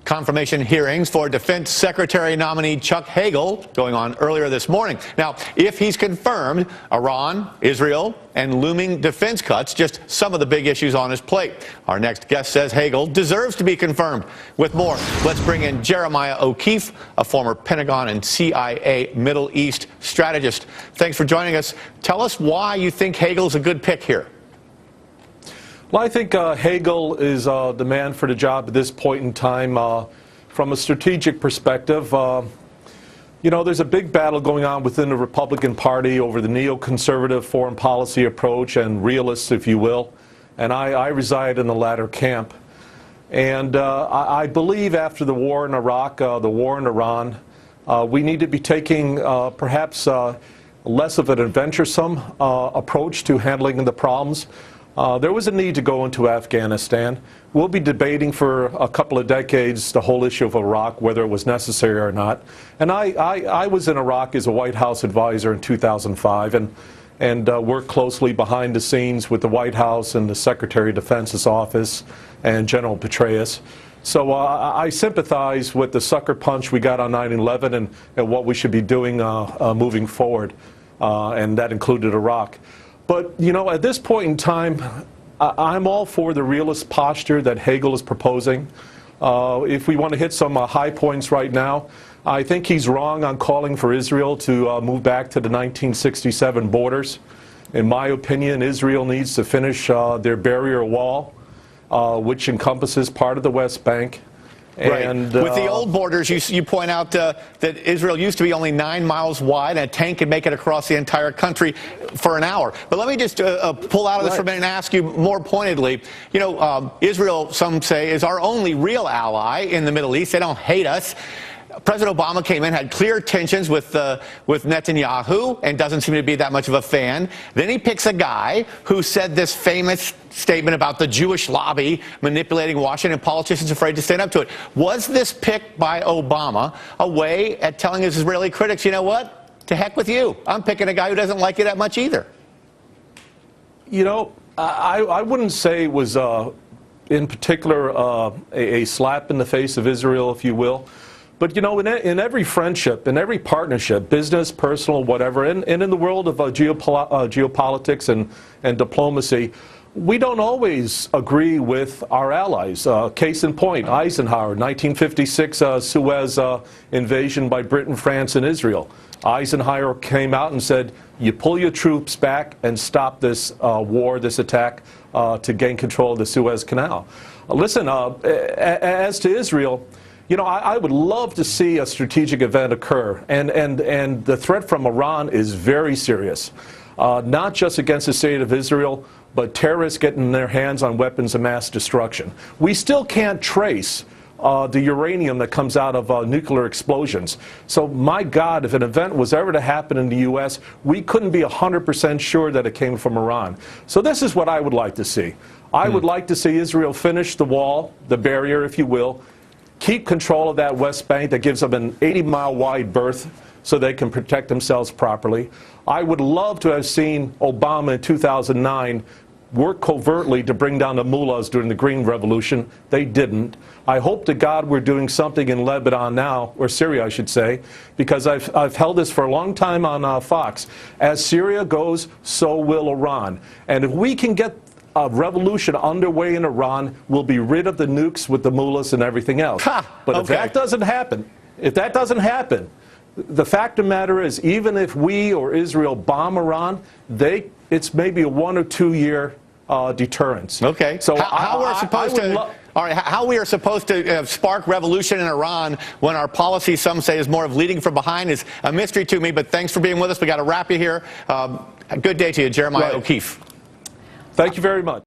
Confirmation hearings for Defense Secretary nominee Chuck Hagel going on earlier this morning. Now, if he's confirmed, Iran, Israel, and looming defense cuts, just some of the big issues on his plate. Our next guest says Hagel deserves to be confirmed. With more, let's bring in Jeremiah O'Keefe, a former Pentagon and CIA Middle East strategist. Thanks for joining us. Tell us why you think Hagel's a good pick here. Well, I think Hagel is the man for the job at this point in time. From a strategic perspective, you know, there's a big battle going on within the Republican Party over the neoconservative foreign policy approach and realists, if you will. And I reside in the latter camp. And I believe after the war in Iraq, the war in Iran, we need to be taking perhaps less of an adventuresome approach to handling the problems. There was a need to go into Afghanistan. We'll be debating for a couple of decades the whole issue of Iraq, whether it was necessary or not. And I was in Iraq as a White House advisor in 2005 and worked closely behind the scenes with the White House and the Secretary of Defense's office and General Petraeus. So I sympathize with the sucker punch we got on 9/11 and what we should be doing moving forward, and that included Iraq. But, you know, at this point in time, I'm all for the realist posture that Hagel is proposing. If we want to hit some high points right now, I think he's wrong on calling for Israel to move back to the 1967 borders. In my opinion, Israel needs to finish their barrier wall, which encompasses part of the West Bank. Right. And, with the old borders, you point out that Israel used to be only 9 miles wide, and a tank could make it across the entire country for an hour. But let me just pull out of this for a minute and ask you more pointedly. You know, Israel, some say, is our only real ally in the Middle East. They don't hate us. President Obama came in, had clear tensions with Netanyahu, and doesn't seem to be that much of a fan. Then he picks a guy who said this famous statement about the Jewish lobby manipulating Washington, politicians afraid to stand up to it. Was this pick by Obama a way at telling his Israeli critics, you know what, to heck with you? I'm picking a guy who doesn't like you that much either. You know, I wouldn't say it was in particular a slap in the face of Israel, if you will. But, you know, in every friendship, in every partnership, business, personal, whatever, and in the world of geopolitics and diplomacy, we don't always agree with our allies. Case in point, Eisenhower, 1956 Suez invasion by Britain, France, and Israel. Eisenhower came out and said, you pull your troops back and stop this war, this attack to gain control of the Suez Canal. Listen, as to Israel, you know, I would love to see a strategic event occur, and the threat from Iran is very serious, not just against the state of Israel, but terrorists getting their hands on weapons of mass destruction. We still can't trace the uranium that comes out of nuclear explosions. So, my God, if an event was ever to happen in the U.S., we couldn't be 100% sure that it came from Iran. So this is what I would like to see. I would like to see Israel finish the wall, the barrier, if you will, keep control of that West Bank that gives them an 80-mile wide berth so they can protect themselves properly. I would love to have seen Obama in 2009 work covertly to bring down the mullahs during the Green Revolution. They didn't. I hope to God we're doing something in Lebanon now, or Syria I should say, because I've held this for a long time on Fox. As Syria goes, so will Iran. And if we can get a revolution underway in Iran, we'll be rid of the nukes with the mullahs and everything else. But if that doesn't happen, the fact of the matter is, even if we or Israel bomb Iran, it's maybe a 1 or 2 year deterrence. Okay. So how we are supposed to spark revolution in Iran when our policy, some say, is more of leading from behind is a mystery to me. But thanks for being with us. We got to wrap you here. Good day to you, Jeremiah O'Keefe. Thank you very much.